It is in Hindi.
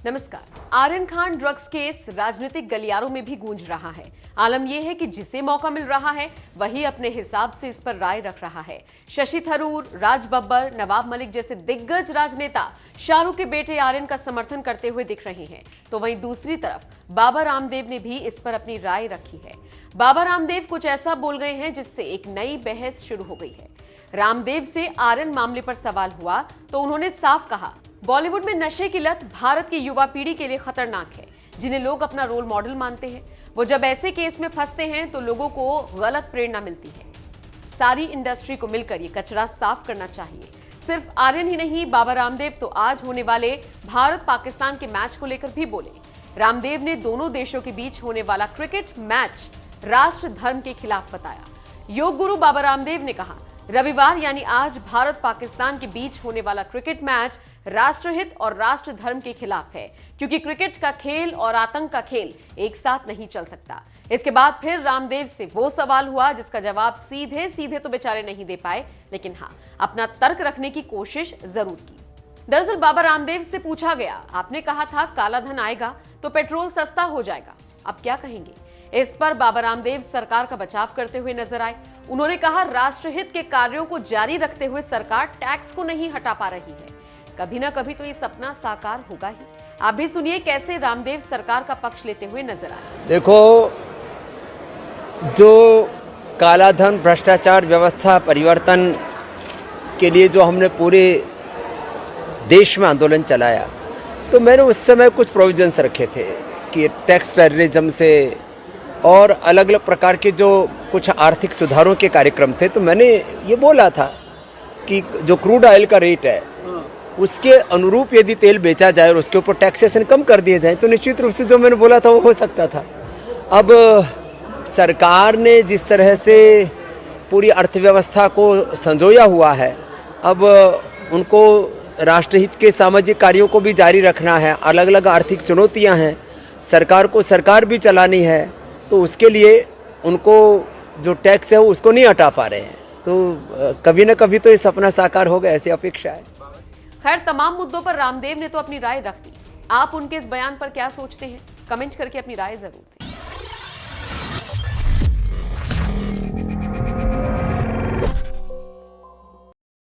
नमस्कार। आर्यन खान ड्रग्स केस राजनीतिक गलियारों में भी गूंज रहा है। आलम यह है कि जिसे मौका मिल रहा है वही अपने हिसाब से इस पर राय रख रहा है। शशि थरूर, राज बब्बर, नवाब मलिक जैसे दिग्गज राजनेता शाहरुख के बेटे आर्यन का समर्थन करते हुए दिख रहे हैं, तो वहीं दूसरी तरफ बाबा रामदेव ने भी इस पर अपनी राय रखी है। बाबा रामदेव कुछ ऐसा बोल गए हैं जिससे एक नई बहस शुरू हो गई है। रामदेव से आर्यन मामले पर सवाल हुआ तो उन्होंने साफ कहा, बॉलीवुड में नशे की लत भारत की युवा पीढ़ी के लिए खतरनाक है, जिन्हें लोग अपना रोल मॉडल मानते हैं। वो जब ऐसे केस में फंसते हैं तो लोगों को गलत प्रेरणा मिलती है। सारी इंडस्ट्री को मिलकर ये कचरा साफ करना चाहिए। सिर्फ आर्यन ही नहीं, बाबा रामदेव तो आज होने वाले भारत पाकिस्तान के मैच को लेकर भी बोले। रामदेव ने दोनों देशों के बीच होने वाला क्रिकेट मैच राष्ट्र धर्म के खिलाफ बताया। योग गुरु बाबा रामदेव ने कहा, रविवार यानी आज भारत पाकिस्तान के बीच होने वाला क्रिकेट मैच राष्ट्रहित और राष्ट्र धर्म के खिलाफ है, क्योंकि क्रिकेट का खेल और आतंक का खेल एक साथ नहीं चल सकता। इसके बाद फिर रामदेव से वो सवाल हुआ जिसका जवाब सीधे सीधे तो बेचारे नहीं दे पाए, लेकिन हाँ, अपना तर्क रखने की कोशिश जरूर की। दरअसल बाबा रामदेव से पूछा गया, आपने कहा था काला धन आएगा तो पेट्रोल सस्ता हो जाएगा, अब क्या कहेंगे? इस पर बाबा रामदेव सरकार का बचाव करते हुए नजर आए। उन्होंने कहा, राष्ट्रहित के कार्यों को जारी रखते हुए सरकार टैक्स को नहीं हटा पा रही है, कभी ना कभी तो ये सपना साकार होगा ही। आप भी सुनिए कैसे रामदेव सरकार का पक्ष लेते हुए नजर आए। देखो, जो कालाधन, भ्रष्टाचार, व्यवस्था परिवर्तन के लिए जो हमने पूरे देश में आंदोलन चलाया, तो मैंने उस समय कुछ प्रोविजंस रखे थे कि टैक्स टेररिज्म से और अलग अलग प्रकार के जो कुछ आर्थिक सुधारों के कार्यक्रम थे, तो मैंने ये बोला था कि जो क्रूड ऑयल का रेट है उसके अनुरूप यदि तेल बेचा जाए और उसके ऊपर टैक्सेशन कम कर दिए जाए तो निश्चित रूप से जो मैंने बोला था वो हो सकता था। अब सरकार ने जिस तरह से पूरी अर्थव्यवस्था को संजोया हुआ है, अब उनको राष्ट्रहित के सामाजिक कार्यों को भी जारी रखना है, अलग अलग आर्थिक चुनौतियां हैं, सरकार को सरकार भी चलानी है, तो उसके लिए उनको जो टैक्स है वो उसको नहीं हटा पा रहे हैं। तो कभी ना कभी तो ये सपना साकार होगा, ऐसी अपेक्षा है। खैर, तमाम मुद्दों पर रामदेव ने तो अपनी राय रख दी। आप उनके इस बयान पर क्या सोचते हैं? कमेंट करके अपनी राय जरूर दें।